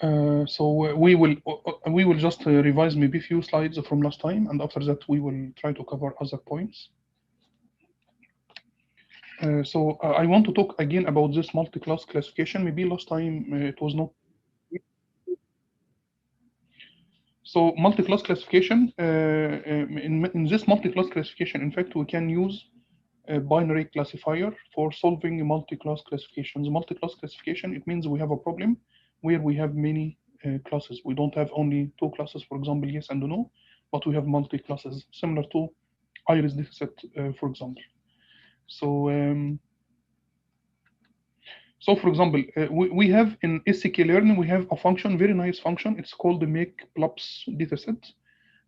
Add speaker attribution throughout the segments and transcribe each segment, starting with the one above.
Speaker 1: So we will just revise maybe a few slides from last time, and after that we will try to cover other points. So I want to talk again about this multi-class classification. Maybe last time it was not. So multi-class classification, in this multi-class classification, in fact, we can use a binary classifier for solving multi-class classifications. Multi-class classification, it means we have a problem where we have many classes. We don't have only two classes, for example, yes and no, but we have multi-classes, similar to iris dataset, for example. So for example, we have in sklearn, we have a function, very nice function. It's called the make plups dataset.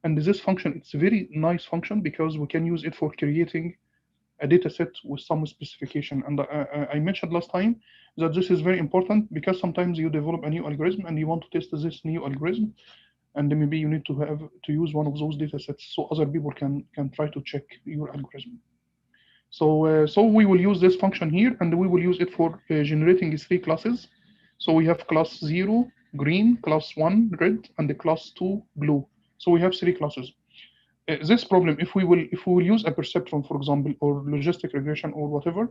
Speaker 1: And this function, it's a very nice function because we can use it for creating a dataset with some specification. And I mentioned last time that this is very important because sometimes you develop a new algorithm and you want to test this new algorithm, and then maybe you need to use one of those datasets so other people can try to check your algorithm. So we will use this function here, and we will use it for generating three classes. So we have class 0, green, class 1, red, and the class 2, blue. So we have three classes. This problem, if we will use a perceptron, for example, or logistic regression or whatever,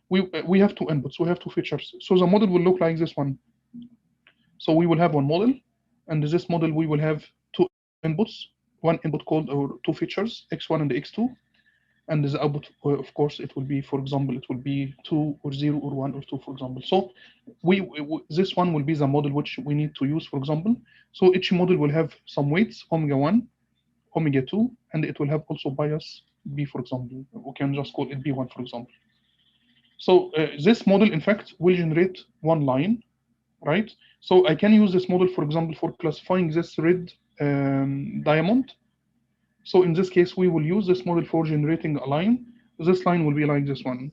Speaker 1: we have two inputs, we have two features. So the model will look like this one. So we will have one model, and this model we will have two inputs, one input called, or two features, x1 and x2. And the output, of course, it will be, for example, it will be 2 or 0 or 1 or 2, for example. So this one will be the model which we need to use, for example. So each model will have some weights, omega 1, omega 2, and it will have also bias B, for example. We can just call it B1, for example. So this model, in fact, will generate one line, right? So I can use this model, for example, for classifying this red diamond. So in this case, we will use this model for generating a line. This line will be like this one,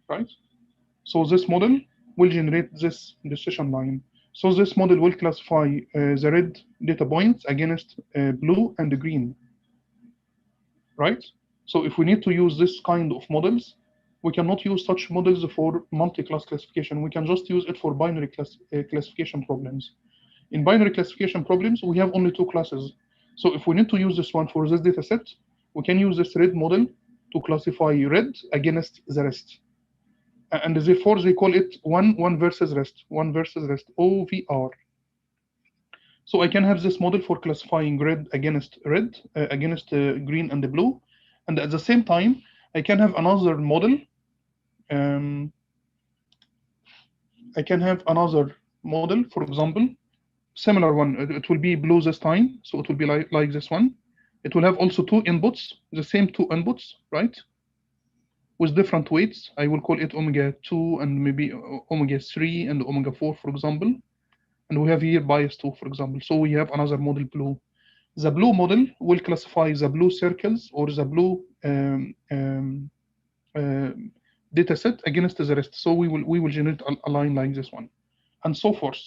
Speaker 1: right? So this model will generate this decision line. So this model will classify the red data points against blue and green, right? So if we need to use this kind of models, we cannot use such models for multi-class classification. We can just use it for binary classification problems. In binary classification problems, we have only two classes. So if we need to use this one for this data set, we can use this red model to classify red against the rest. And therefore, they call it one versus rest, OVR. So I can have this model for classifying red, against green and the blue. And at the same time, I can have another model. For example, similar one. It will be blue this time, so it will be like this one. It will have also two inputs, the same two inputs, right? With different weights. I will call it omega 2 and maybe omega 3 and omega 4, for example. And we have here bias 2, for example. So we have another model, blue. The blue model will classify the blue circles or the blue data set against the rest. So we will generate a line like this one, and so forth.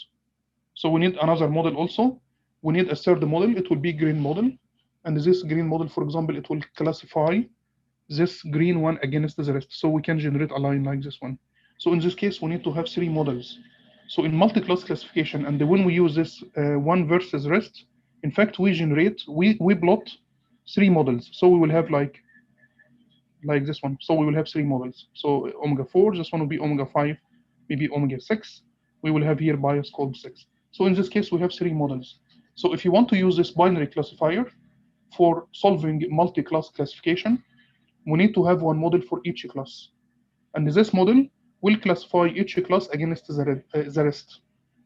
Speaker 1: So we need another model also. We need a third model. It will be green model. And this green model, for example, it will classify this green one against the rest. So we can generate a line like this one. So in this case, we need to have three models. So in multi-class classification, and when we use this one versus rest, in fact, we plot three models. So we will have like this one. So we will have three models. So omega 4, this one will be omega 5, maybe omega 6. We will have here bias called 6. So in this case, we have three models. So if you want to use this binary classifier for solving multi-class classification, we need to have one model for each class. And this model will classify each class against the rest.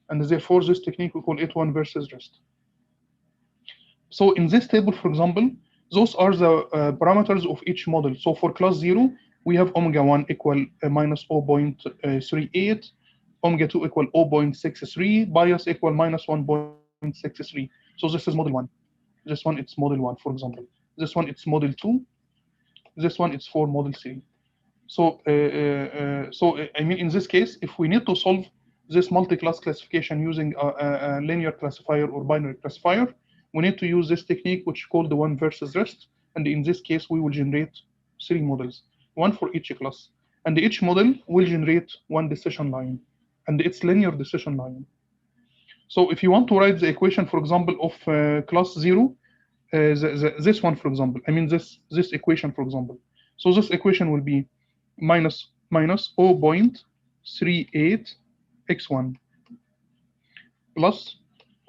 Speaker 1: And therefore, this technique, we call it one versus rest. So in this table, for example, those are the parameters of each model. So for class 0, we have omega 1 equal minus 0.38, omega 2 equal 0.63, bias equal minus 1.63. So this is model 1. This one, it's model 1, for example. This one, it's model 2. This one, it's for model 3. So, I mean, in this case, if we need to solve this multi-class classification using a linear classifier or binary classifier, we need to use this technique, which is called the one versus rest. And in this case, we will generate three models, one for each class. And each model will generate one decision line. and it's linear decision line. So if you want to write the equation, for example, of class 0, this one, for example, I mean this equation, for example. So this equation will be minus 0.38 x1 plus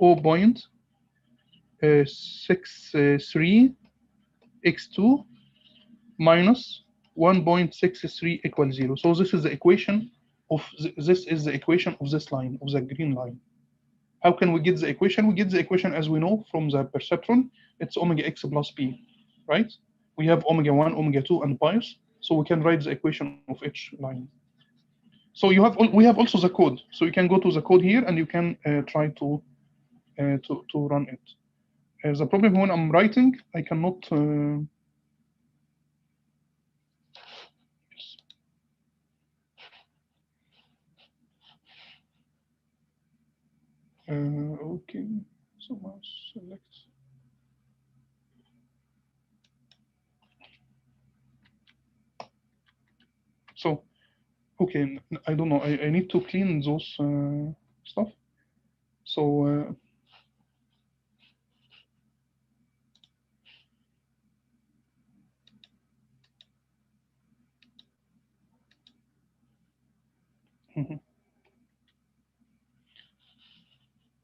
Speaker 1: 0.63 x2 minus 1.63 equals 0. So this is the equation of this is the equation of this line, of the green line. How can we get the equation? We get the equation as we know from the perceptron. It's omega x plus b, right? We have omega 1, omega 2, and bias. So we can write the equation of each line. So we have also the code. So you can go to the code here and you can try to run it. The problem when I'm writing, I cannot. Okay, so mouse select. So, okay, I don't know. I need to clean those stuff. So.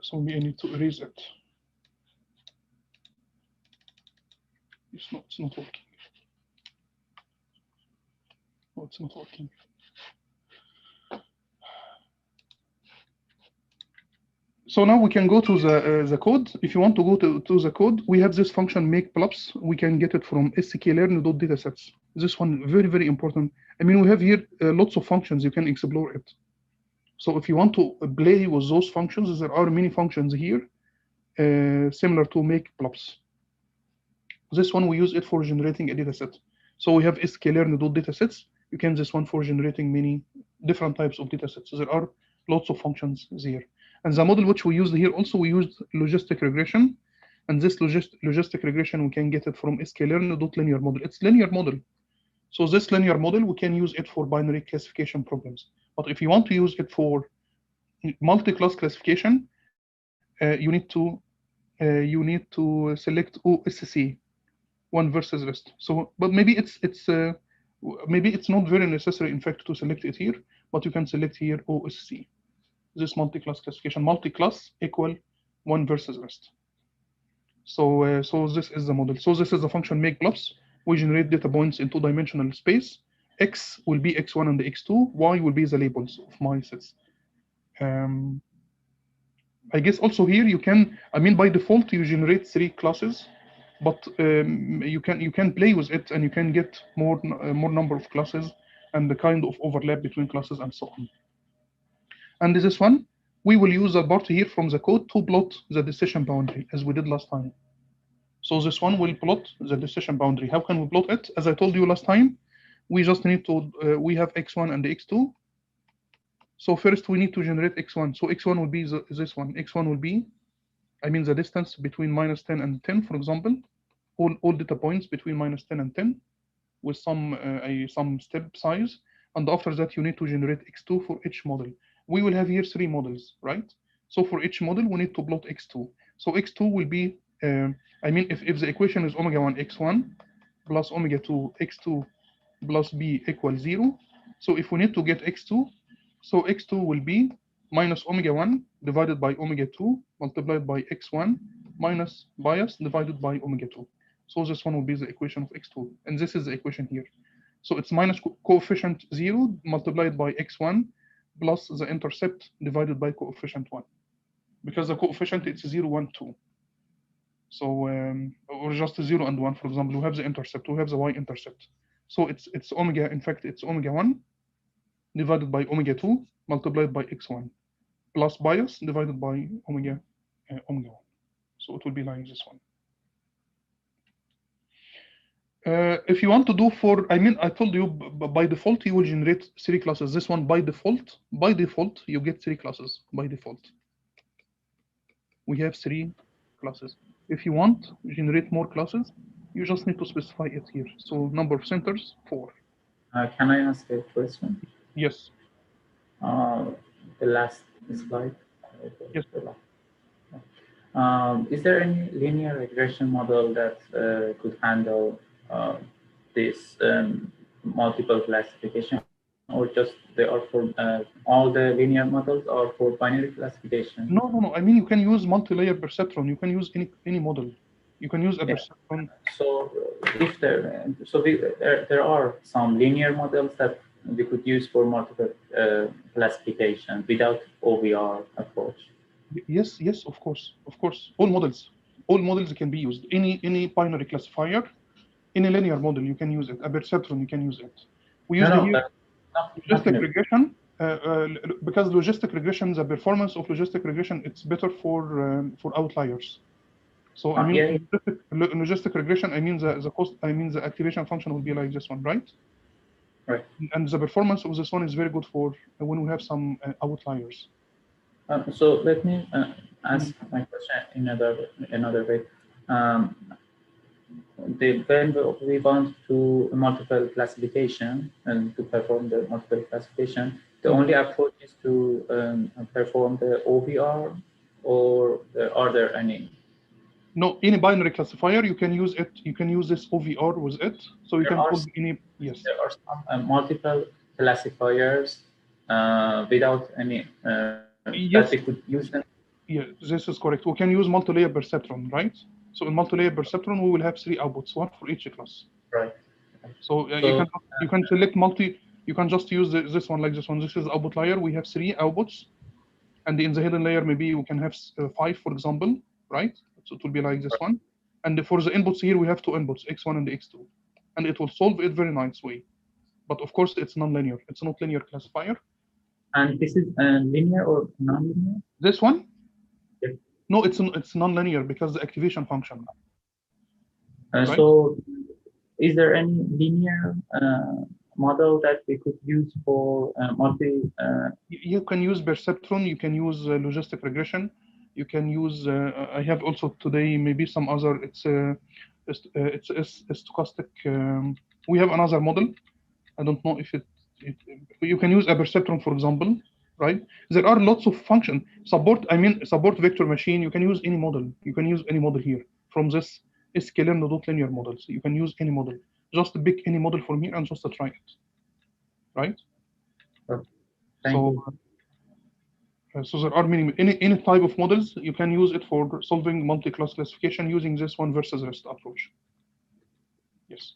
Speaker 1: So I need to erase it. It's not working. Oh, it's not working. So now we can go to the code. If you want to go to the code, we have this function make plups. We can get it from sklearn.datasets. This one very, very important. I mean, we have here lots of functions. You can explore it. So if you want to play with those functions, there are many functions here similar to make plups. This one we use it for generating a dataset. So we have sklearn.datasets. You can this one for generating many different types of datasets. There are lots of functions there. And the model which we used here also, we used logistic regression. And this logistic regression, we can get it from sklearn.linear model. It's linear model. So this linear model, we can use it for binary classification problems. But if you want to use it for multi-class classification, you need to select OSC, one versus rest. So, but maybe it's not very necessary, in fact, to select it here. But you can select here OSC. This multi-class classification, multi-class equal one versus rest. So, so this is the model. So this is the function make plups. We generate data points in two-dimensional space. X will be x1 and x2. Y will be the labels of my sets. I guess also here you can. I mean, by default you generate 3 classes, but you can play with it and you can get more number of classes and the kind of overlap between classes and so on. And this one, we will use a part here from the code to plot the decision boundary as we did last time. So this one will plot the decision boundary. How can we plot it? As I told you last time, we just need to, we have x1 and x2. So first we need to generate x1. So x1 will be this one. x1 will be, I mean the distance between minus 10 and 10, for example, all data points between minus 10 and 10 with some step size. And after that, you need to generate x2 for each model. We will have here 3 models, right? So for each model, we need to plot x2. So x2 will be, I mean, if the equation is omega 1 x1 plus omega 2 x2 plus b equals 0. So if we need to get x2, so x2 will be minus omega 1 divided by omega 2 multiplied by x1 minus bias divided by omega 2. So this one will be the equation of x2. And this is the equation here. So it's minus coefficient 0 multiplied by x1 plus the intercept divided by coefficient 1. Because the coefficient it's 0, 1, 2. So, or just 0 and 1, for example, we have the intercept, we have the y-intercept. So it's omega, in fact, it's omega 1 divided by omega 2 multiplied by x1 plus bias divided by omega 1. So it will be like this one. If you want to do for, I mean, I told you by default you will generate 3 classes. This one by default you get 3 classes by default. We have 3 classes. If you want to generate more classes, you just need to specify it here. So number of centers 4.
Speaker 2: Can I ask a question?
Speaker 1: Yes.
Speaker 2: the last slide.
Speaker 1: Yes.
Speaker 2: Is there any linear regression model that could handle this multiple classification, or just they are for all the linear models, or for binary classification?
Speaker 1: No. I mean, you can use multi-layer perceptron. You can use any model. You can use a
Speaker 2: Yeah.
Speaker 1: perceptron.
Speaker 2: So if there are some linear models that we could use for multiple classification without OVR approach.
Speaker 1: Yes, of course. All models can be used. Any binary classifier, any linear model, you can use it. A perceptron, you can use it. We
Speaker 2: No,
Speaker 1: used
Speaker 2: no,
Speaker 1: here
Speaker 2: not in
Speaker 1: logistic regression because logistic regression, the performance of logistic regression, it's better for outliers. So I
Speaker 2: yeah,
Speaker 1: mean, logistic regression, I mean the cost, I mean the activation function will be like this one, right?
Speaker 2: right.
Speaker 1: And the performance of this one is very good for when we have some outliers.
Speaker 2: So let me
Speaker 1: Mm.
Speaker 2: ask my question in another way. Um, when we want to multiple classification and to perform the multiple classification, the
Speaker 1: Mm.
Speaker 2: only approach is to perform the OVR, or are there any?
Speaker 1: No, any binary classifier, you can use it. You can use this OVR with it, so you
Speaker 2: There
Speaker 1: can
Speaker 2: are
Speaker 1: solve any. Yes,
Speaker 2: there are some multiple classifiers without any that we could
Speaker 1: yes,
Speaker 2: use them.
Speaker 1: yeah. This is correct. We can use multi-layer perceptron, right? So in multi-layer perceptron, we will have three outputs, one for each class.
Speaker 2: Right.
Speaker 1: So
Speaker 2: So
Speaker 1: you can select multi. You can just use this one like this one. This is output layer. We have three outputs, and in the hidden layer, maybe we can have five, for example, right? So it will be like this one. And for the inputs here, we have two inputs, x1 and x2, and it will solve it very nice way. But of course, it's non-linear. It's not linear classifier.
Speaker 2: and this is linear or non-linear?
Speaker 1: This one,
Speaker 2: Yes.
Speaker 1: no, it's non-linear because the activation function, right?
Speaker 2: So is there any linear model that we could use for multi?
Speaker 1: You can use perceptron. You can use logistic regression. You can use. I have also today maybe some other. It's a stochastic. We have another model. I don't know if it. You can use a perceptron, for example, right? There are lots of function support. I mean, support vector machine. You can use any model. You can use any model here from this scalar dot linear models. You can use any model. Just pick any model from here and just try it, right?
Speaker 2: Oh, thank
Speaker 1: So
Speaker 2: you.
Speaker 1: so there are many any type of models you can use it for solving multi-class classification using this one versus rest approach. Yes.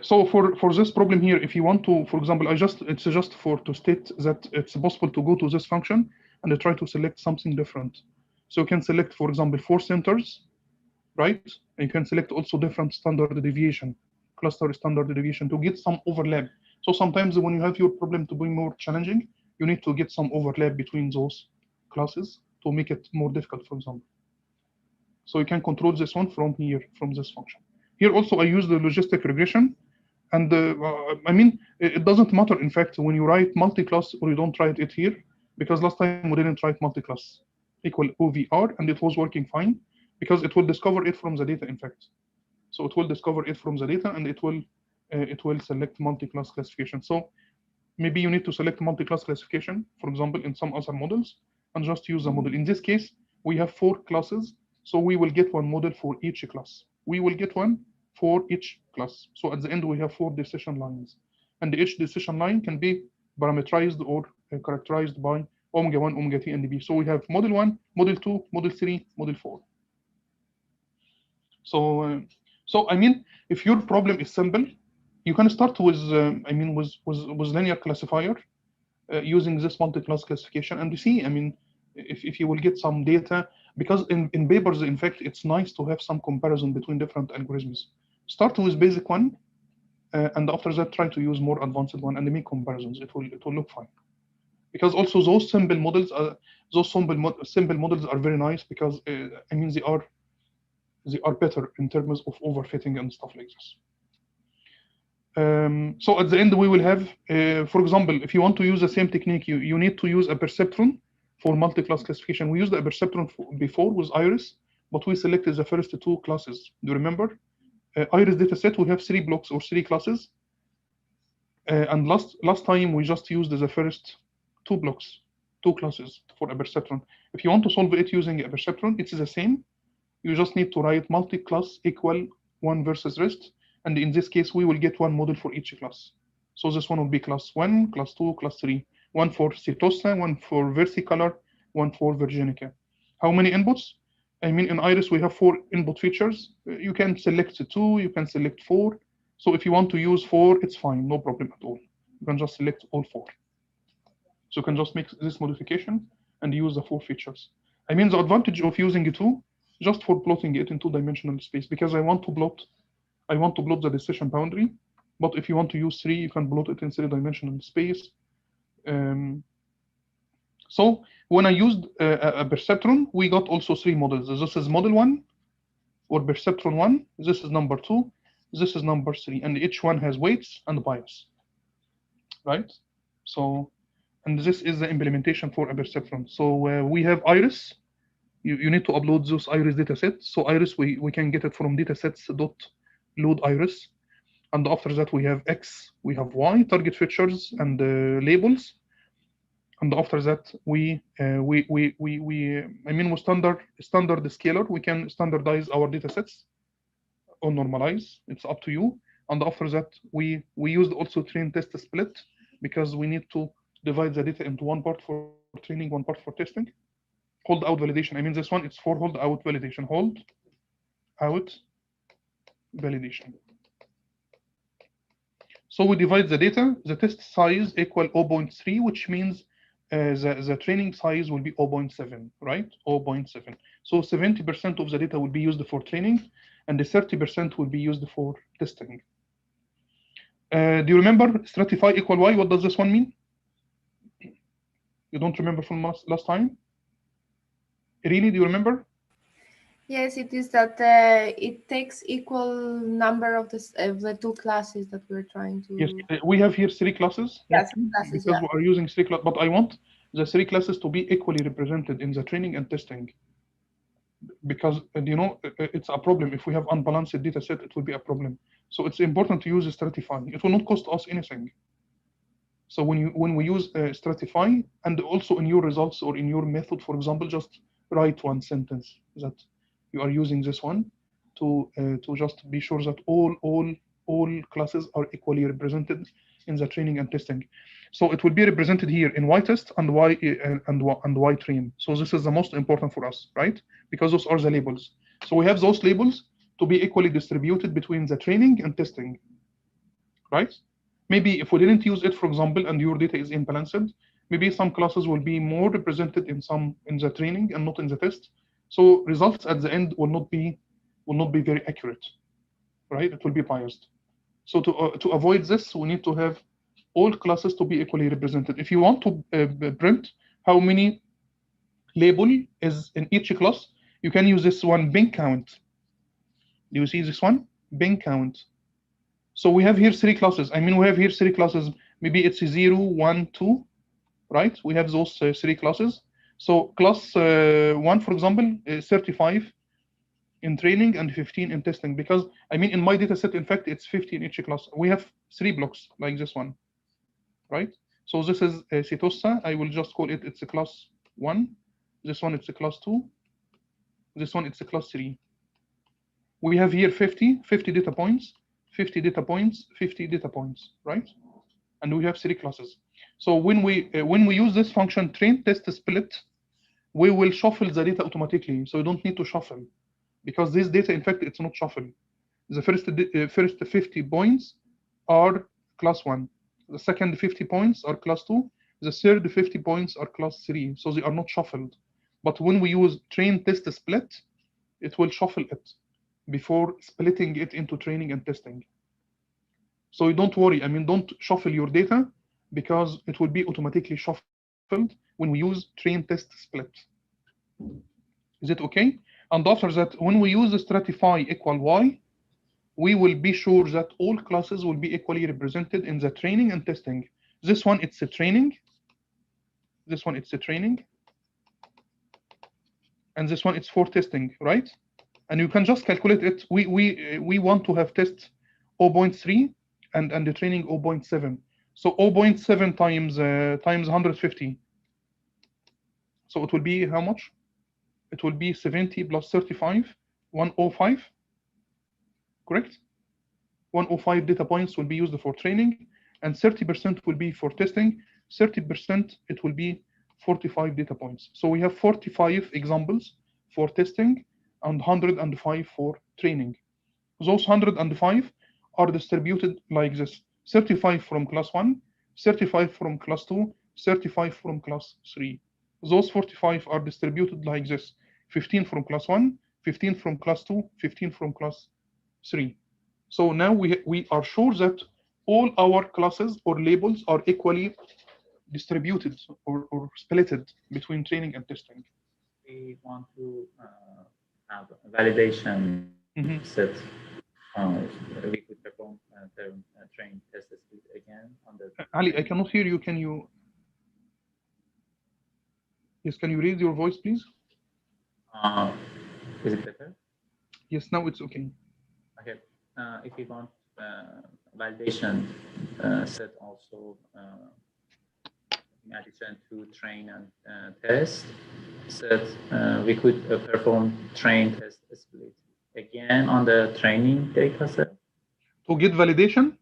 Speaker 1: So for this problem here, if you want to, for example, it's just for to state that it's possible to go to this function and try to select something different. So you can select, for example, 4 centers, right? And you can select also different standard deviation, cluster standard deviation to get some overlap. So sometimes when you have your problem to be more challenging, you need to get some overlap between those classes to make it more difficult, for example. So you can control this one from here, from this function. Here also I use the logistic regression. And I mean, it doesn't matter, in fact, when you write multi-class or you don't write it here, because last time we didn't write multi-class equal OVR, and it was working fine, because it will discover it from the data, in fact. So it will discover it from the data, and it will select multi-class classification. So maybe you need to select multi-class classification, for example, in some other models, and just use the model. In this case, we have 4 classes, so we will get one model for each class. We will get one for each class. So at the end, we have 4 decision lines, and each decision line can be parameterized or characterized by omega 1, omega t, and b. So we have model 1, model 2, model 3, model 4. So I mean, if your problem is simple, you can start with I mean with linear classifier using this multi-class classification, and you see, I mean, if you will get some data, because in papers, in fact, it's nice to have some comparison between different algorithms. Start with basic one, and after that try to use more advanced one and make comparisons. It will look fine. Because also those simple models simple models are very nice because I mean they are better in terms of overfitting and stuff like this. So at the end, we will have, for example, if you want to use the same technique, you need to use a perceptron for multi-class classification. We used a perceptron before with Iris, but we selected the first 2 classes. Do you remember? Iris dataset, we have 3 blocks or 3 classes. And last time, we just used the first two blocks, two classes for a perceptron. If you want to solve it using a perceptron, it's the same. You just need to write multi-class equal one versus rest, and in this case, we will get one model for each class. So this one will be class 1, class 2, class 3, one for Setosa, one for Versicolor, one for Virginica. How many inputs? I mean, in Iris, we have 4 input features. You can select 2, you can select 4. So if you want to use 4, it's fine, no problem at all. You can just select all 4. So you can just make this modification and use the 4 features. I mean, the advantage of using 2, just for plotting it in 2-dimensional space, because I want to plot the decision boundary. But if you want to use 3, you can plot it in 3-dimensional space. So when I used a perceptron, we got also 3 models. This is model 1 or perceptron 1. This is number 2. This is number 3, and each one has weights and bias, right? So, and this is the implementation for a perceptron. So we have Iris. You need to upload those Iris datasets. So Iris, we can get it from datasets.load Iris. And after that, we have X, we have Y, target features and labels. And after that, we standard scalar, we can standardize our datasets or normalize. It's up to you. And after that, we used also train test split, because we need to divide the data into one part for training, one part for testing. Hold out validation. I mean, this one, it's for hold out validation. Hold out validation. So we divide the data. The test size equal 0.3, which means the training size will be 0.7, right? 0.7. So 70% of the data will be used for training, and the 30% will be used for testing. Do you remember stratify equal y? What does this one mean? You don't remember from last time? Irini, do you remember?
Speaker 3: Yes, it is that it takes equal number of the 2 classes that we're trying to.
Speaker 1: Yes, we have here 3 classes.
Speaker 3: Yes, classes,
Speaker 1: because we are using 3 classes, but I want the 3 classes to be equally represented in the training and testing. Because you know, it's a problem. If we have unbalanced data set, it will be a problem. So it's important to use stratify. It will not cost us anything. So when we use stratify, and also in your results or in your method, for example, just write one sentence that you are using this one to just be sure that all classes are equally represented in the training and testing. So it will be represented here in Y test and Y train. So this is the most important for us, right? Because those are the labels. So we have those labels to be equally distributed between the training and testing, right? Maybe if we didn't use it, for example, and your data is imbalanced, maybe some classes will be more represented in the training and not in the test. So results at the end will not be very accurate, right? It will be biased. So to avoid this, we need to have all classes to be equally represented. If you want to print how many label is in each class, you can use this one, bin count. Do you see this one? Bin count. So we have here 3 classes. I mean, we have here 3 classes. Maybe it's 0, 1, 2, right? We have those 3 classes. So class 1, for example, is 35 in training and 15 in testing. Because, I mean, in my data set, in fact, it's 50 in each class. We have 3 blocks like this one, right? So this is Setosa. I will just call it, it's a class 1. This one, it's a class 2. This one, it's a class 3. We have here 50 data points, 50 data points, 50 data points, right? And we have 3 classes. So when we use this function train test split, we will shuffle the data automatically. So you don't need to shuffle, because this data, in fact, it's not shuffle. The first 50 points are class 1. The second 50 points are class 2. The third 50 points are class 3. So they are not shuffled. But when we use train test split, it will shuffle it before splitting it into training and testing. So you don't worry. I mean, don't shuffle your data, because it will be automatically shuffled when we use train test split. Is it okay? And after that, when we use stratify equal y, we will be sure that all classes will be equally represented in the training and testing. This one, it's a training. This one, it's a training. And this one, it's for testing, right? And you can just calculate it. We want to have test 0.3 and the training 0.7. So 0.7 times 150. So it will be how much? It will be 70 plus 35, 105, correct? 105 data points will be used for training, and 30% will be for testing. 30% it will be 45 data points. So we have 45 examples for testing and 105 for training. Those 105 are distributed like this: 35 from class 1, 35 from class 2, 35 from class 3. Those 45 are distributed like this: 15 from class 1, 15 from class 2, 15 from class 3. So now we are sure that all our classes or labels are equally distributed or splitted between training and testing.
Speaker 2: We want to have a validation set. We could perform the train test split again on the.
Speaker 1: Ali, I cannot hear you. Can you? Yes, can you raise your voice, please?
Speaker 2: Is it better?
Speaker 1: Yes, now it's okay.
Speaker 2: Okay. If we want validation set also in addition to train and test set, we could perform train test split again on the training data set.
Speaker 1: To get validation?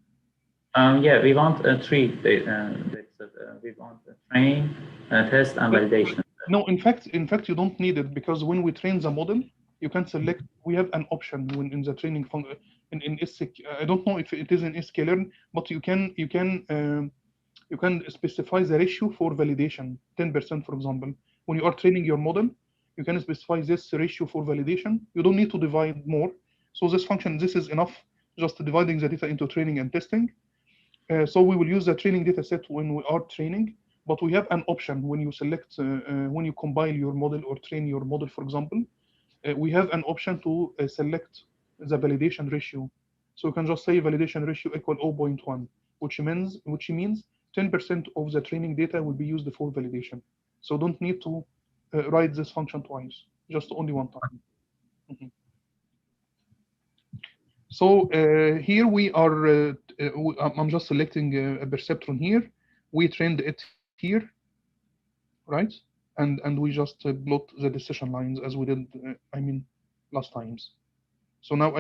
Speaker 2: Yeah, we want three data set. We want train, test, and validation.
Speaker 1: No, in fact, you don't need it, because when we train the model, you can select. We have an option when in the training function in SC. I don't know if it is in sklearn, but you can specify the ratio for validation, 10%, for example. When you are training your model, you can specify this ratio for validation. You don't need to divide more. So this function, this is enough, just dividing the data into training and testing. So we will use the training data set when we are training, but we have an option when you select, when you compile your model or train your model, for example, we have an option to select the validation ratio. So you can just say validation ratio equal 0.1, which means 10% of the training data will be used for validation. So don't need to write this function twice, just only one time. So here we are, I'm just selecting a perceptron here. We trained it here, right? And we just plot the decision lines as we did, last times. So now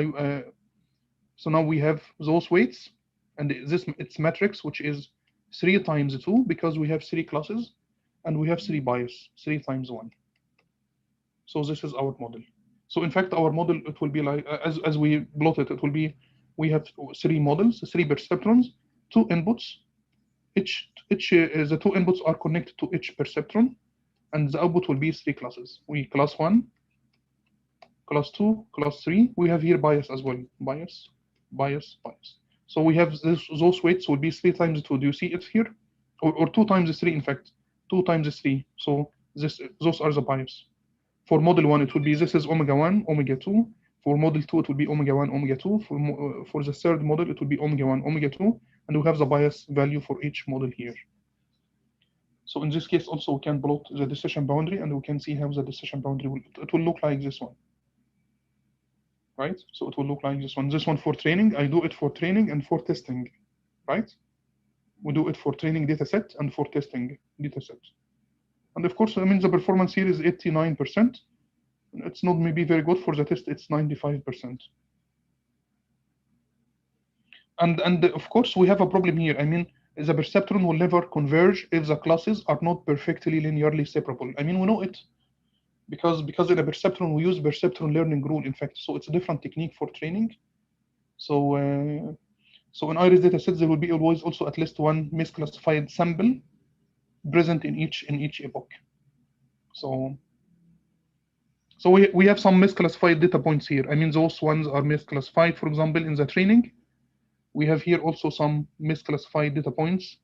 Speaker 1: we have those weights, and it's matrix, which is 3 times 2, because we have 3 classes, and we have 3 bias, 3 times 1. So this is our model. So in fact, our model, it will be like, as we plot it, it will be, we have 3 models, 3 perceptrons, 2 inputs. The 2 inputs are connected to each perceptron, and the output will be 3 classes. We class 1, class 2, class 3. We have here bias as well. Bias, bias, bias. So we have those weights will be 3 times 2. Do you see it here? Or 2 times 3, in fact. 2 times 3. So those are the bias. For model 1, it will be, this is omega 1, omega 2. For model 2, it will be omega 1, omega 2. For the third model, it will be omega 1, omega 2. And we have the bias value for each model here. So in this case, also, we can plot the decision boundary, and we can see how the decision boundary will look like this one. Right? So it will look like this one. This one for training, I do it for training and for testing, right? We do it for training data set and for testing data set. And of course, the performance here is 89%. It's not maybe very good. For the test, it's 95%. And of course, we have a problem here. The perceptron will never converge if the classes are not perfectly linearly separable. We know it because in a perceptron, we use perceptron learning rule, in fact. So it's a different technique for training. So in iris data sets, there will be always also at least one misclassified sample present in each epoch. So we have some misclassified data points here. Those ones are misclassified, for example, in the training. We have here also some misclassified data points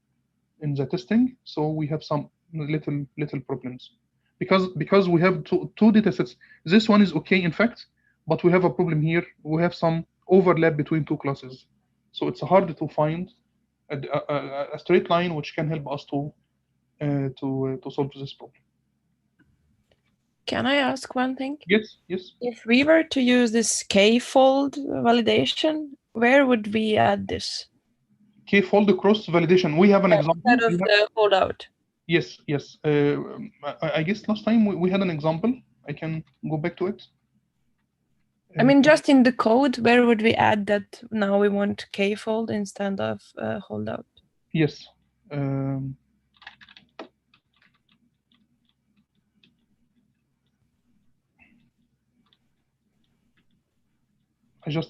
Speaker 1: in the testing. So we have some little problems. Because we have two data sets. This one is okay, in fact, but we have a problem here. We have some overlap between 2 classes. So it's hard to find a straight line which can help us to solve this problem.
Speaker 4: Can I ask one thing?
Speaker 1: Yes.
Speaker 4: If we were to use this k-fold validation, where would we add this?
Speaker 1: k-fold cross validation. We have an example.
Speaker 4: Instead of the holdout.
Speaker 1: Yes, yes. I guess last time we had an example. I can go back to it.
Speaker 4: I mean, just in the code, where would we add that now we want k-fold instead of holdout?
Speaker 1: Yes.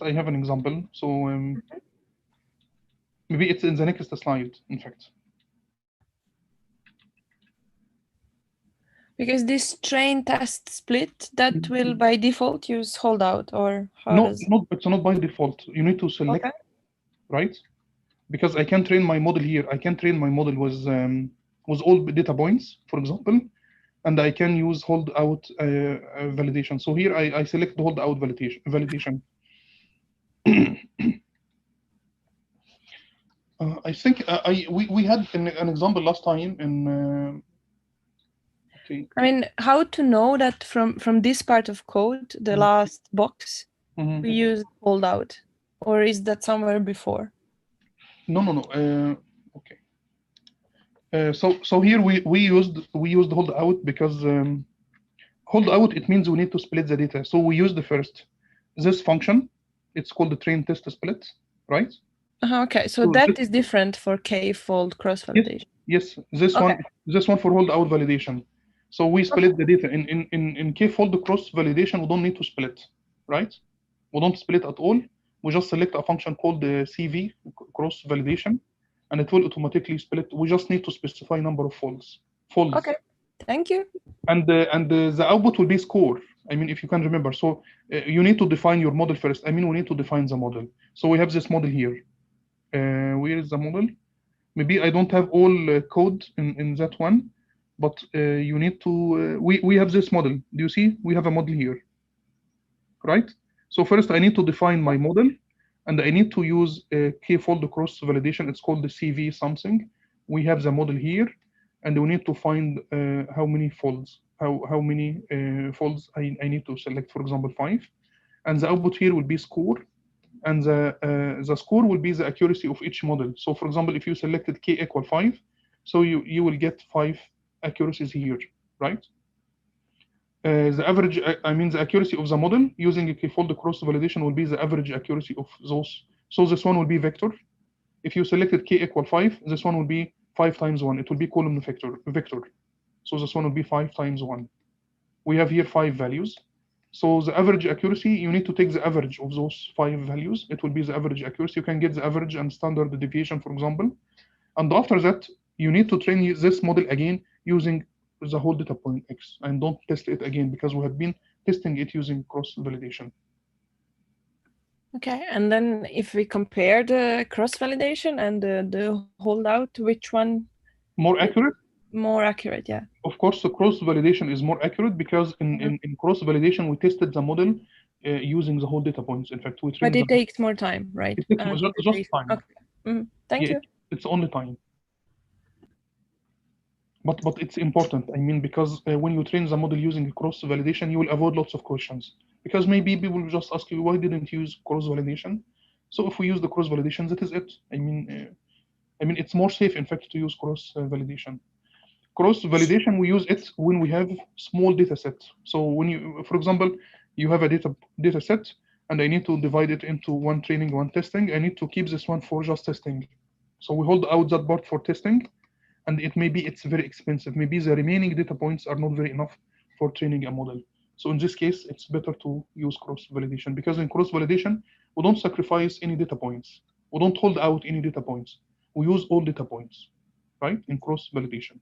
Speaker 1: I have an example. So maybe it's in the next slide, in fact.
Speaker 4: Because this train test split, that will by default use holdout, or how
Speaker 1: No,
Speaker 4: does?
Speaker 1: no, it's not by default. You need to select,
Speaker 4: Okay.
Speaker 1: right? Because I can train my model here. I can train my model with all data points, for example, and I can use holdout validation. So here I select the holdout validation. I think we had an example last time in. Okay.
Speaker 4: I mean, how to know that from this part of code, the last box, we use holdout, or is that somewhere before?
Speaker 1: No. Okay. So here we used holdout because holdout, it means we need to split the data. So we use the first this function. It's called the train test split, right?
Speaker 4: Okay, so that is different for k-fold cross validation.
Speaker 1: Yes, this one for holdout validation. So we split the data in k-fold cross validation. We don't need to split, right? We don't split at all. We just select a function called the CV cross validation, and it will automatically split. We just need to specify number of folds.
Speaker 4: Okay, thank you.
Speaker 1: And the output will be score. I mean, if you can remember. So you need to define your model first. I mean, we need to define the model. So we have this model here. Where is the model? Maybe I don't have all code in that one, but you need to. We have this model. Do you see? We have a model here, right? So first I need to define my model, and I need to use a k-fold cross validation. It's called the CV something. We have the model here, and we need to find how many folds, how many folds I need to select, for example, 5. And the output here will be score, and the score will be the accuracy of each model. So for example, if you selected k equal 5, so you will get 5 accuracies here, right? The average, I mean the accuracy of the model using a k-fold cross validation will be the average accuracy of those. So this one will be vector. If you selected k equal 5, this one will be 5 times 1. It will be column vector. So this one will be 5 times 1. We have here 5 values. So the average accuracy, you need to take the average of those 5 values. It will be the average accuracy. You can get the average and standard deviation, for example. And after that, you need to train this model again using the whole data point X, and don't test it again because we have been testing it using cross validation.
Speaker 4: Okay, and then if we compare the cross validation and the holdout, which one?
Speaker 1: More accurate?
Speaker 4: More accurate, yeah.
Speaker 1: Of course, the cross validation is more accurate because in cross validation we tested the model using the whole data points. In fact, we trained.
Speaker 4: But it takes more time, right?
Speaker 1: It takes just time.
Speaker 4: Okay. Thank you.
Speaker 1: It's only time. But it's important. I mean, because when you train the model using cross validation, you will avoid lots of questions. Because maybe people will just ask you, why didn't you use cross validation? So if we use the cross validation, that is it. I mean, it's more safe, in fact, to use cross validation. Cross validation, we use it when we have small data sets. So when you, for example, you have a data set, and I need to divide it into one training, one testing. I need to keep this one for just testing. So we hold out that part for testing, and it's very expensive. Maybe the remaining data points are not very enough for training a model. So in this case, it's better to use cross validation, because in cross validation, we don't sacrifice any data points. We don't hold out any data points. We use all data points, right? In cross validation.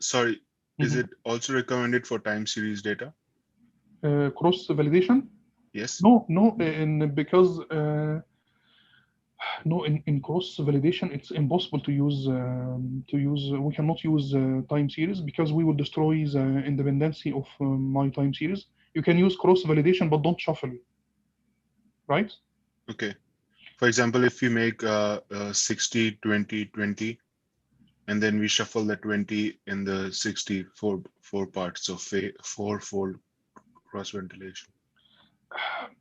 Speaker 5: Sorry, is it also recommended for time series data?
Speaker 1: Cross validation?
Speaker 5: Yes.
Speaker 1: No, because no, in cross validation, it's impossible to use. We cannot use time series because we will destroy the independency of my time series. You can use cross validation, but don't shuffle. Right?
Speaker 5: Okay. For example, if we make 60, 20, 20, and then we shuffle the 20 in the 64 parts of 4-fold cross ventilation.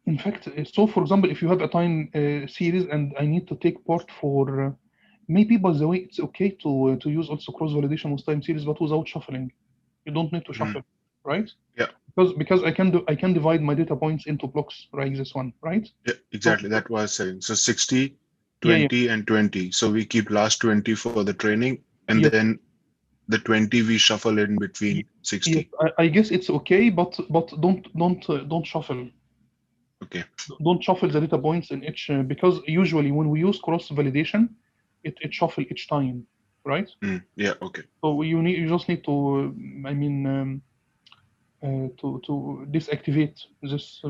Speaker 1: In fact, so for example, if you have a time series and I need to take part for, maybe by the way, it's okay to use also cross validation with time series, but without shuffling. You don't need to shuffle, right?
Speaker 5: Yeah.
Speaker 1: Because I can divide my data points into blocks like this one, right?
Speaker 5: Yeah, exactly. That was saying. So 60,
Speaker 1: Yeah, yeah.
Speaker 5: 20, and 20. So we keep last 20 for the training, and
Speaker 1: Yes.
Speaker 5: then the 20 we shuffle in between 60.
Speaker 1: Yes, I guess it's okay, but don't shuffle.
Speaker 5: Okay.
Speaker 1: Don't shuffle the data points in each because usually when we use cross validation, it shuffle each time, right?
Speaker 5: Yeah. Okay.
Speaker 1: So you just need to I mean to deactivate this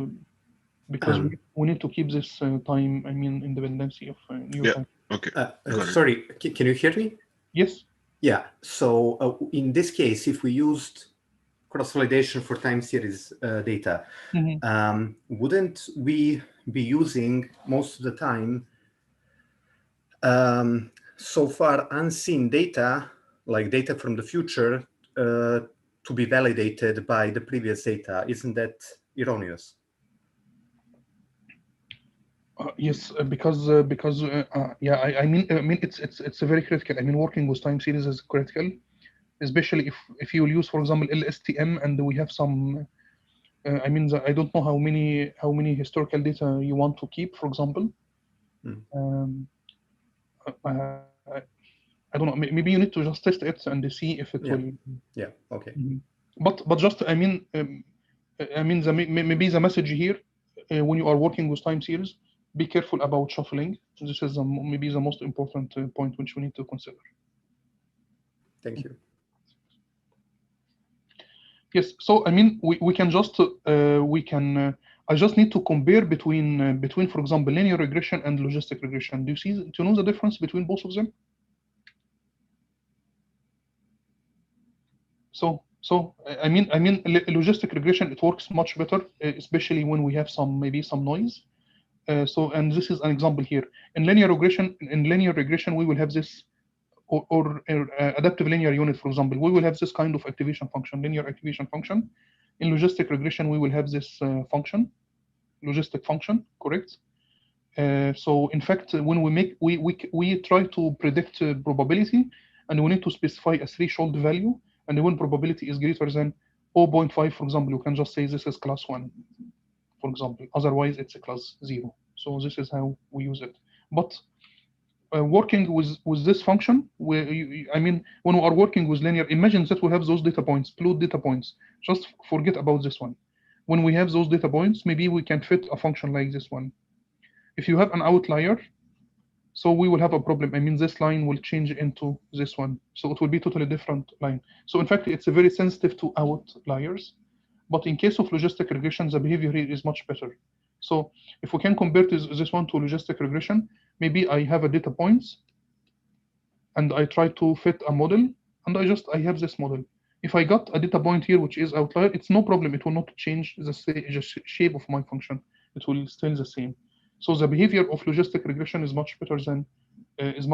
Speaker 1: because we need to keep this time independency of new
Speaker 5: Yeah.
Speaker 1: time.
Speaker 5: Okay. Got it.
Speaker 6: Sorry, can you hear me?
Speaker 1: Yes.
Speaker 6: Yeah. So in this case, if we used cross-validation for time series data, wouldn't we be using most of the time so far unseen data, like data from the future, to be validated by the previous data? Isn't that erroneous?
Speaker 1: Yes, because yeah, I mean it's very critical. I mean, working with time series is critical, especially if you will use, for example, LSTM, and we have some. I mean, I don't know how many historical data you want to keep, for example. I don't know. Maybe you need to just test it and see if it will.
Speaker 6: Yeah. Okay.
Speaker 1: But just maybe the message here when you are working with time series, be careful about shuffling. This is maybe the most important point which we need to consider.
Speaker 6: Thank you.
Speaker 1: Yes. So I mean, we can just I just need to compare between for example, linear regression and logistic regression. Do you know the difference between both of them? So I mean, logistic regression, it works much better, especially when we have maybe some noise. And this is an example here. In linear regression, we will have this, or adaptive linear unit, for example, we will have this kind of activation function, linear activation function. In logistic regression, we will have this function, logistic function, correct? So in fact, when we try to predict probability, and we need to specify a threshold value, and when probability is greater than 0.5, for example, you can just say this is class 1, for example. Otherwise, it's a class 0. So this is how we use it. But working with this function, I mean, when we are working with linear, imagine that we have those data points, plot data points. Just forget about this one. When we have those data points, maybe we can fit a function like this one. If you have an outlier, so we will have a problem. I mean, this line will change into this one. So it will be totally different line. So in fact, it's very sensitive to outliers. But in case of logistic regression, the behavior here is much better. So if we can compare this one to logistic regression, maybe I have a data points, and I try to fit a model, and I have this model. If I got a data point here which is outlier, it's no problem. It will not change the shape of my function. It will stay the same. So the behavior of logistic regression is much better than it's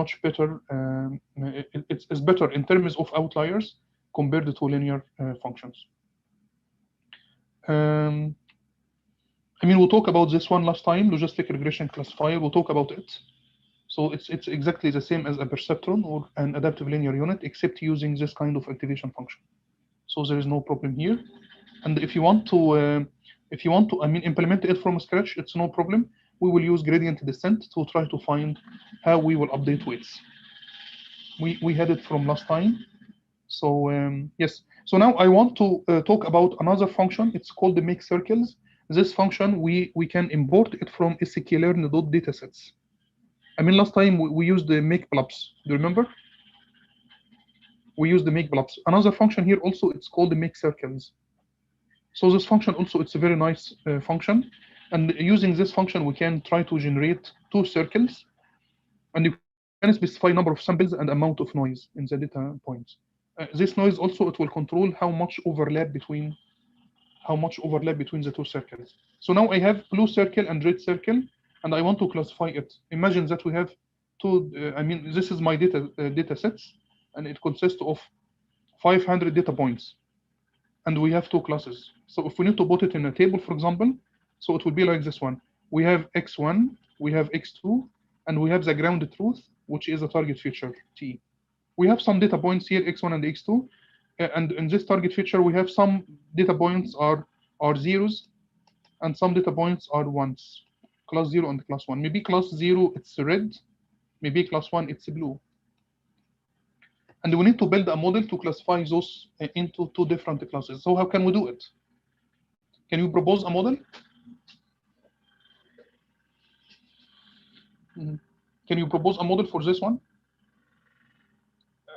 Speaker 1: better in terms of outliers compared to linear functions. I mean, we'll talk about this one last time, logistic regression classifier. We'll talk about it. So it's exactly the same as a perceptron or an adaptive linear unit, except using this kind of activation function. So there is no problem here. And if you want to, I mean, implement it from scratch, it's no problem. We will use gradient descent to try to find how we will update weights. We had it from last time. So yes. So now I want to talk about another function. It's called the make circles. This function, we can import it from sklearn.datasets. I mean, last time we used the make blobs. Do you remember? We used the make blobs. Another function here also, it's called the make circles. So this function also, it's a very nice function. And using this function, we can try to generate 2 circles. And you can specify number of samples and amount of noise in the data points. This noise also, it will control how much overlap between the 2 circles. So now I have blue circle and red circle, and I want to classify it. Imagine that we have 2, I mean, this is my data sets, and it consists of 500 data points. And we have 2 classes. So if we need to put it in a table, for example, So it will be like this one. We have x1, we have x2, and we have the ground truth, which is a target feature t. We have some data points here, x1 and x2, and in this target feature, we have some data points are zeros, and some data points are ones, class 0 and class 1. Maybe class 0 it's red, maybe class 1 it's blue. And we need to build a model to classify those into 2 different classes. So how can we do it? Can you propose a model? Can you propose a model for this one?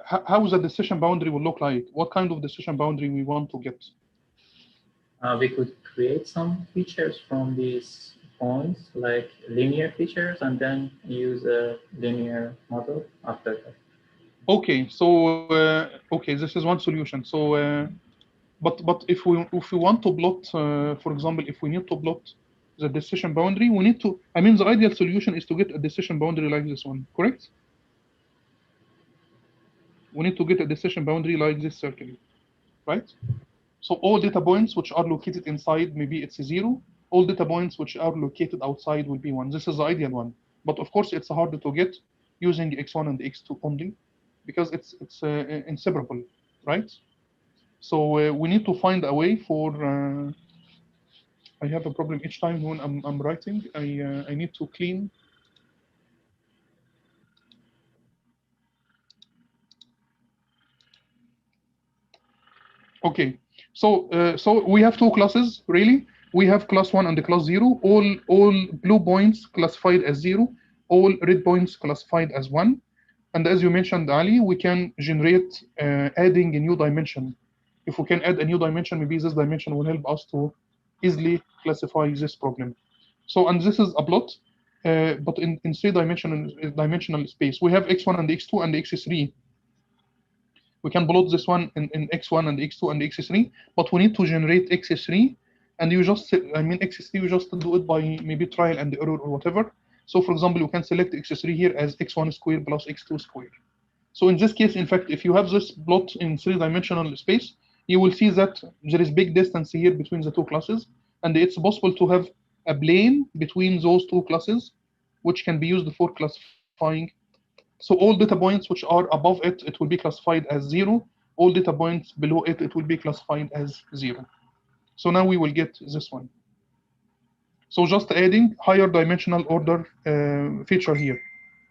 Speaker 1: How the decision boundary will look like? What kind of decision boundary we want to get?
Speaker 2: We could create some features from these points, like linear features, and then use a linear model after that.
Speaker 1: Okay, so okay, this is one solution. So, but if we want to plot, for example, if we need to plot the decision boundary, we need to. I mean, the ideal solution is to get a decision boundary like this one, correct? We need to get a decision boundary like this circle, right? So all data points which are located inside, maybe it's 0. All data points which are located outside will be 1. This is the ideal one. But of course, it's hard to get using x1 and x2 only, because it's inseparable, right? So we need to find a way for. I have a problem each time when I'm writing. I need to clean. Okay, so so we have 2 classes really. We have class 1 and the class 0. All blue points classified as 0. All red points classified as 1. And as you mentioned, Ali, we can generate adding a new dimension. If we can add a new dimension, maybe this dimension will help us to easily classify this problem. So, and this is a plot, but in 3-dimensional space. We have x1 and x2 and x3. We can plot this one in x1 and x2 and x3, but we need to generate x3, and you just, I mean, x3, you just do it by maybe trial and error or whatever. So for example, you can select x3 here as x1 squared plus x2 squared. So in this case, in fact, if you have this plot in 3-dimensional space, you will see that there is big distance here between the 2 classes, and it's possible to have a plane between those 2 classes, which can be used for classifying. So all data points which are above it, it will be classified as 0. All data points below it, it will be classified as 0. So now we will get this one. So just adding higher dimensional order feature here,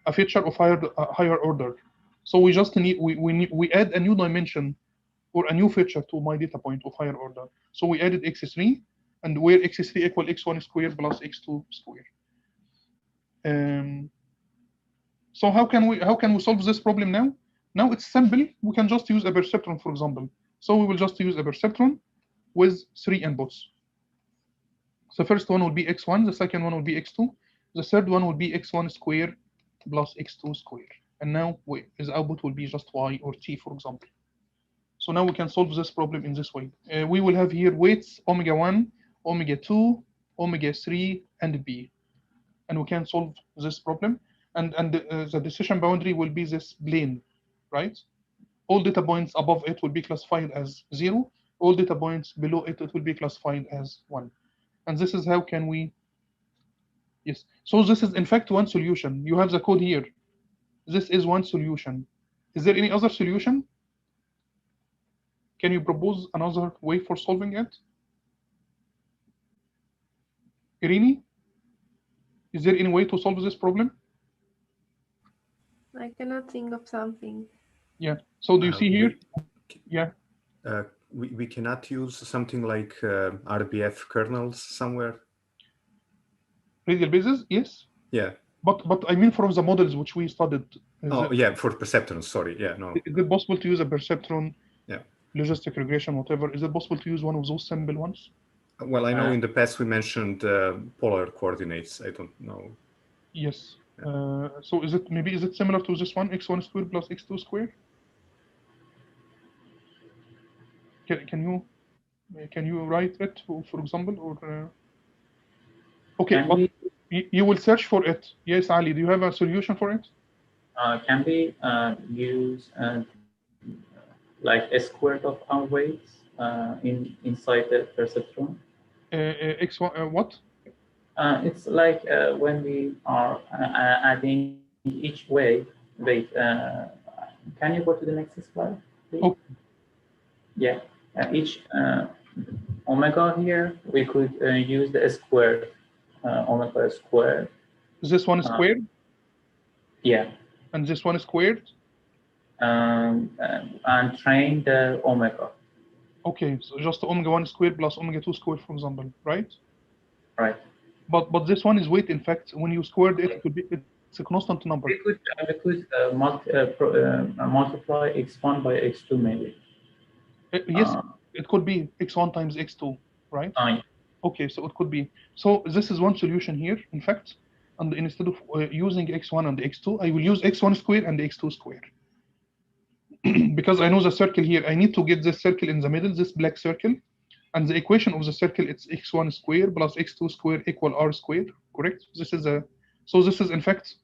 Speaker 1: a feature of higher order. So we just need we add a new dimension or a new feature to my data point of higher order. So we added x3, and where x3 equal x1 squared plus x2 squared. So how can we solve this problem now? Now it's simple. We can just use a perceptron, for example. So we will just use a perceptron with 3 inputs. The first one will be x1, the second one will be x2, the third one will be x1 squared plus x2 squared. And now his output will be just y or t, for example. So now we can solve this problem in this way. We will have here weights omega1, omega2, omega3, and b. And we can solve this problem. And the decision boundary will be this plane, right? All data points above it will be classified as 0. All data points below it, it will be classified as 1. And this is how can we, yes. So this is in fact one solution. You have the code here. This is one solution. Is there any other solution? Can you propose another way for solving it? Irini, is there any way to solve this problem?
Speaker 3: I cannot think of something.
Speaker 1: Yeah. So do you see here? Yeah.
Speaker 6: We cannot use something like RBF kernels somewhere.
Speaker 1: Radial basis, yes.
Speaker 6: Yeah.
Speaker 1: But I mean from the models which we studied.
Speaker 6: Yeah, for perceptrons. Sorry. Yeah. No.
Speaker 1: Is it possible to use a perceptron?
Speaker 6: Yeah.
Speaker 1: Logistic regression, whatever. Is it possible to use one of those simple ones?
Speaker 6: Well, I know in the past we mentioned polar coordinates. I don't know.
Speaker 1: Yes. So is it similar to this one, x1 squared plus x2 squared? Can you write it, for example, or okay, but you will search for it. Yes, Ali, do you have a solution for it?
Speaker 2: Can we use like a squared of our weights inside the perceptron?
Speaker 1: X1 what?
Speaker 2: It's like when we are adding each way. Wait, can you go to the next slide, please?
Speaker 1: Okay.
Speaker 2: Yeah, each omega here, we could use the squared, omega squared.
Speaker 1: This one is squared?
Speaker 2: Yeah.
Speaker 1: And this one is squared?
Speaker 2: And train the omega.
Speaker 1: Okay, so just omega 1 squared plus omega 2 squared, for example, right?
Speaker 2: Right.
Speaker 1: But this one is weight. In fact, when you squared it, it's a constant number.
Speaker 2: We could multiply x1 by x2 maybe.
Speaker 1: Yes, it could be x1 times x2, right?
Speaker 2: Yeah.
Speaker 1: Okay, so it could be. So this is one solution here, in fact. And instead of using x1 and x2, I will use x1 squared and x2 squared. Because I know the circle here, I need to get this circle in the middle, this black circle. And the equation of the circle, it's x1 squared plus x2 squared equal r squared, correct? This is so this is in fact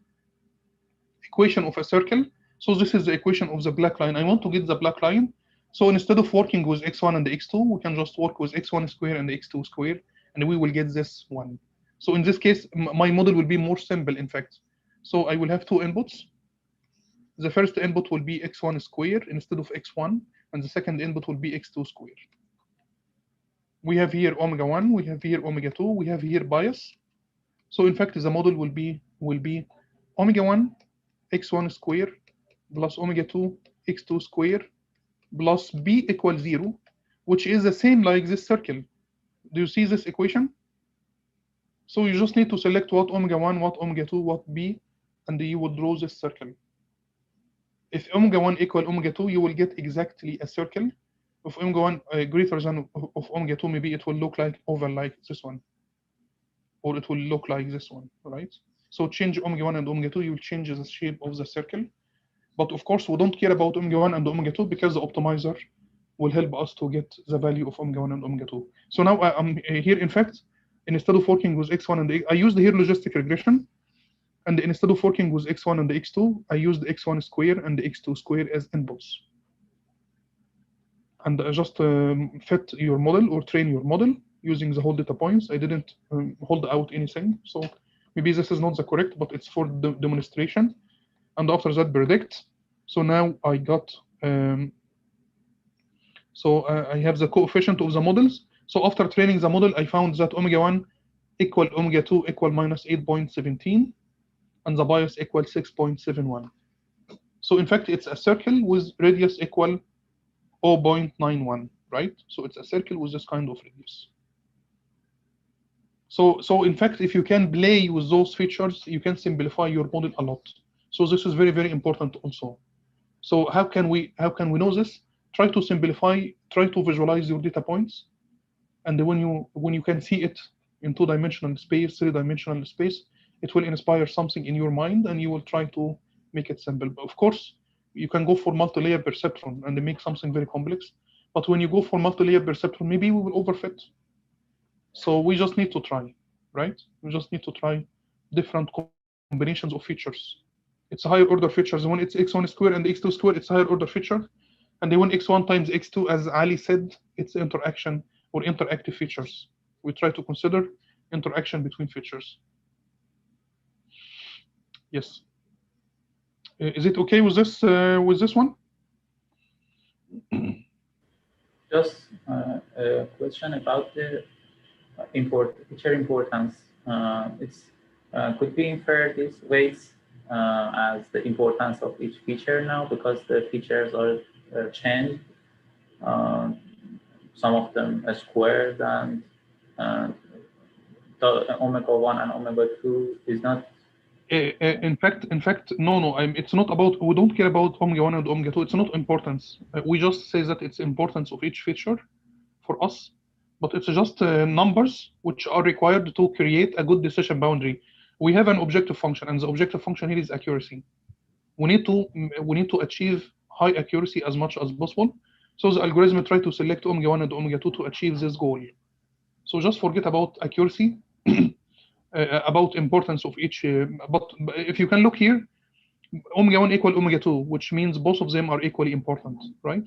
Speaker 1: equation of a circle. So this is the equation of the black line. I want to get the black line. So instead of working with x1 and x2, we can just work with x1 squared and x2 squared, and we will get this one. So in this case, my model will be more simple, in fact. So I will have two inputs. The first input will be x1 squared instead of x1, and the second input will be x2 squared. We have here omega 1, we have here omega 2, we have here bias. So in fact, the model will be omega 1 x1 squared plus omega 2 x2 squared plus b equals 0, which is the same like this circle. Do you see this equation? So you just need to select what omega 1, what omega 2, what b, and you will draw this circle. If omega 1 equal omega 2, you will get exactly a circle. If omega 1 greater than of omega 2, maybe it will look like oval like this one, or it will look like this one, right? So change omega 1 and omega 2, you will change the shape of the circle. But of course, we don't care about omega 1 and omega 2 because the optimizer will help us to get the value of omega 1 and omega 2. So now I'm here, in fact, instead of working with x1 and I used here logistic regression. And instead of working with x1 and x2, I used x1 squared and x2 squared as inputs. And I just fit your model or train your model using the whole data points. I didn't hold out anything. So maybe this is not the correct, but it's for the demonstration. And after that, predict. So now I got, I have the coefficient of the models. So after training the model, I found that omega 1 equal omega 2 equal minus 8.17. And the bias equal 6.71. So in fact, it's a circle with radius equal 0.91, right? So it's a circle with this kind of radius. So in fact, if you can play with those features, you can simplify your model a lot. So this is very, very important also. So how can we know this? Try to simplify, try to visualize your data points. And when you can see it in 2-dimensional space, 3-dimensional space, it will inspire something in your mind, and you will try to make it simple. But of course, you can go for multi-layer perceptron and make something very complex. But when you go for multi-layer perceptron, maybe we will overfit. So we just need to try, right? We just need to try different combinations of features. It's a higher order features. When it's x1 squared and x2 squared, it's a higher order feature. And then when x1 times x2, as Ali said, it's interaction or interactive features. We try to consider interaction between features. Yes. Is it okay with this one?
Speaker 2: Just a question about the feature importance. Could we infer these weights as the importance of each feature now, because the features are changed? Some of them are squared, and the omega 1 and omega 2 is not.
Speaker 1: In fact, no. It's not about. We don't care about omega 1 and omega 2. It's not importance. We just say that it's importance of each feature for us, but it's just numbers which are required to create a good decision boundary. We have an objective function, and the objective function here is accuracy. We need to achieve high accuracy as much as possible. So the algorithm try to select omega 1 and omega 2 to achieve this goal. So just forget about accuracy. About importance of each, but if you can look here, omega 1 equal omega 2, which means both of them are equally important, right?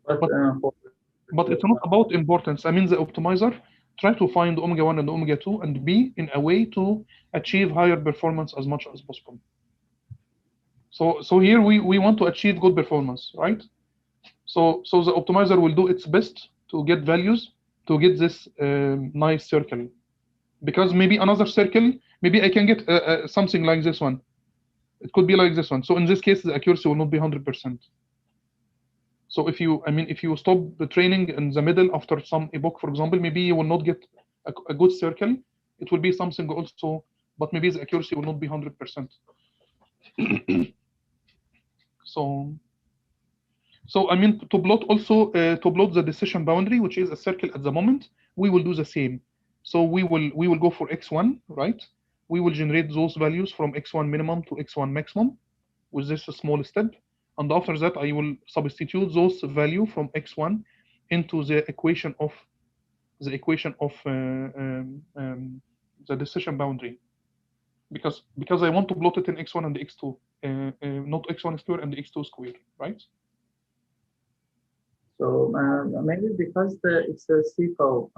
Speaker 1: But it's not about importance. I mean, the optimizer try to find omega 1 and omega 2 and B in a way to achieve higher performance as much as possible. So here we want to achieve good performance, right? So the optimizer will do its best to get values to get this nice circle, because maybe another circle, maybe I can get something like this one. It could be like this one. So in this case, the accuracy will not be 100%. So if you stop the training in the middle after some epoch, for example, maybe you will not get a good circle. It will be something also, but maybe the accuracy will not be 100%. So I mean, to plot also to plot the decision boundary, which is a circle at the moment, we will do the same. So we will go for x1, right? We will generate those values from x1 minimum to x1 maximum with this small step, and after that I will substitute those value from x1 into the equation of the decision boundary, because I want to plot it in x1 and x2, not x1 square and x2 square, right?
Speaker 2: So maybe because it's a sequel,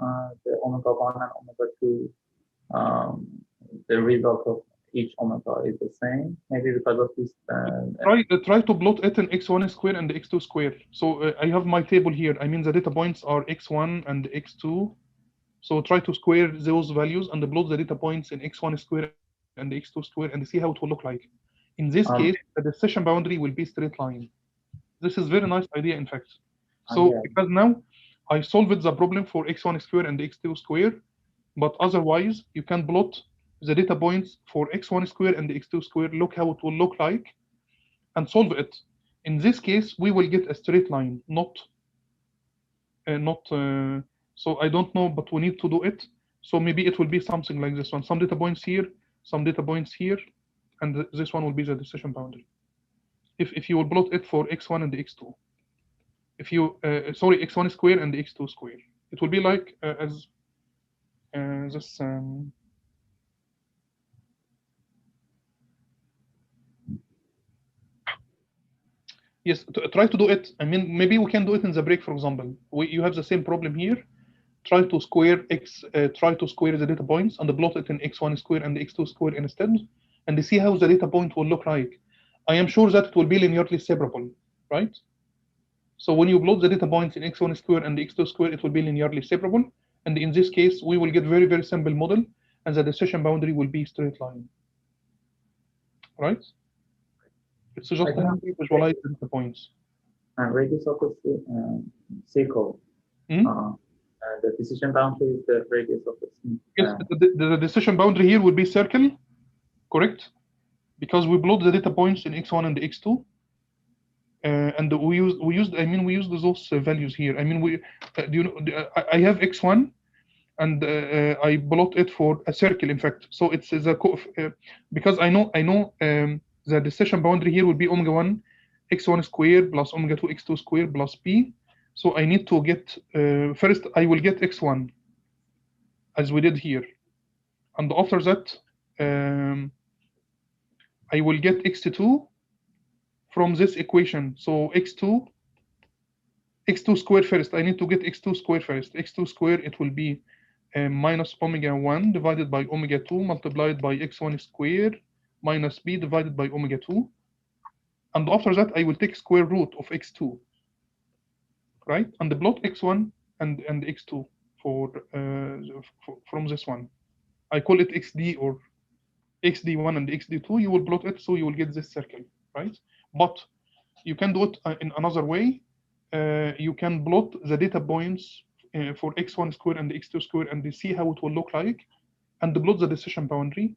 Speaker 2: the omega 1 and omega 2, the result of each omega is the same. Maybe because of this.
Speaker 1: Try to plot it in x1 square and x2 square. So I have my table here. I mean, the data points are x1 and x2. So try to square those values and plot the data points in x1 square and x2 square and see how it will look like. In this case, the decision boundary will be straight line. This is very nice idea, in fact. So because now I solved the problem for x1 square and x2 square, but otherwise you can plot the data points for x1 square and x2 square, look how it will look like, and solve it. In this case, we will get a straight line, so I don't know, but we need to do it. So maybe it will be something like this one, some data points here, some data points here, and this one will be the decision boundary. If you will plot it for x1 and x2. If you, sorry, x1 square and x2 square, it will be like as this. Yes, try to do it. I mean, maybe we can do it in the break, for example. You have the same problem here. Try to square the data points and plot it in x1 square and x2 square instead, and see how the data point will look like. I am sure that it will be linearly separable, right? So when you plot the data points in x1 square and x2 square, it will be linearly separable. And in this case, we will get very, very simple model, and the decision boundary will be straight line, right? It's just to visualize the data points.
Speaker 2: And radius of the circle. The decision boundary is the radius of the.
Speaker 1: Yes, the decision boundary here would be circle, correct? Because we plot the data points in x1 and x2. And we used those values here. I mean, I have x1, and I plot it for a circle. In fact, so it's because I know the decision boundary here will be omega 1 x1 squared plus omega 2 x2 squared plus b. So I need to get first I will get x1 as we did here, and after that I will get x2 from this equation. So x2 square first. I need to get x2 square first. x2 square, it will be minus omega 1 divided by omega 2 multiplied by x1 square minus b divided by omega 2. And after that, I will take square root of x2, right? And plot x1 and x2 from this one. I call it xd or xd1 and xd2. You will plot it, so you will get this circle, right? But you can do it in another way. You can plot the data points for x1 square and x2 square and see how it will look like, and plot the decision boundary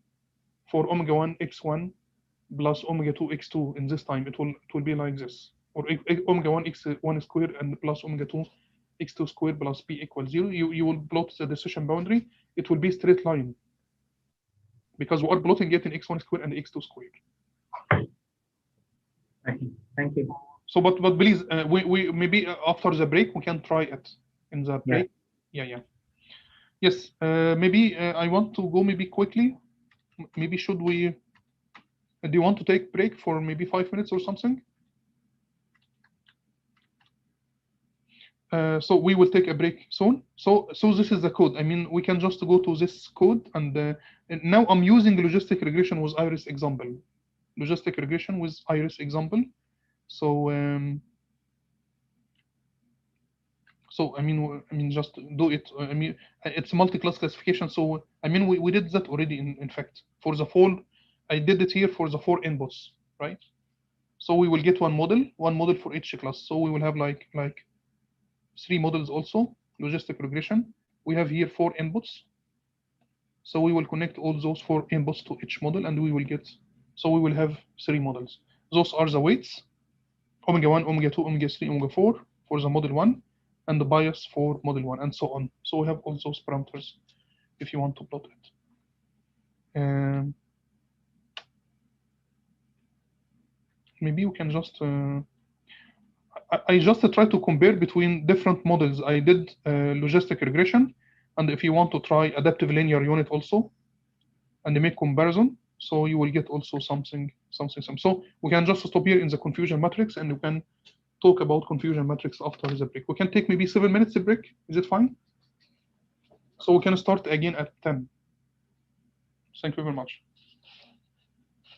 Speaker 1: for omega 1 x1 plus omega 2 x2. In this time, it will be like this, or omega 1 x1 square and plus omega 2 x2 square plus b equals 0. You will plot the decision boundary. It will be straight line because we are plotting it in x1 square and x2 square.
Speaker 2: Thank you.
Speaker 1: So, but please, we maybe after the break we can try it in the break. Yeah. Yes. Maybe I want to go maybe quickly. Maybe should we? Do you want to take break for maybe 5 minutes or something? So we will take a break soon. So this is the code. I mean, we can just go to this code, and now I'm using logistic regression with iris example. Logistic regression with iris example. So I mean, just do it. I mean, it's multi-class classification. So I mean, we did that already. In fact, for the fall, I did it here for the 4 inputs, right? So we will get one model for each class. So we will have like 3 models also. Logistic regression. We have here 4 inputs. So we will connect all those 4 inputs to each model, and we will get. So we will have 3 models. Those are the weights: omega 1, omega 2, omega 3, omega 4 for the model 1. And the bias for model 1, and so on. So we have all those parameters if you want to plot it. Maybe you can just, I just try to compare between different models. I did logistic regression, and if you want to try adaptive linear unit also, and make comparison, so you will get also something. So we can just stop here in the confusion matrix, and you can talk about confusion matrix after the break. We can take maybe 7 minutes break. Is it fine? So we can start again at 10. Thank you very much.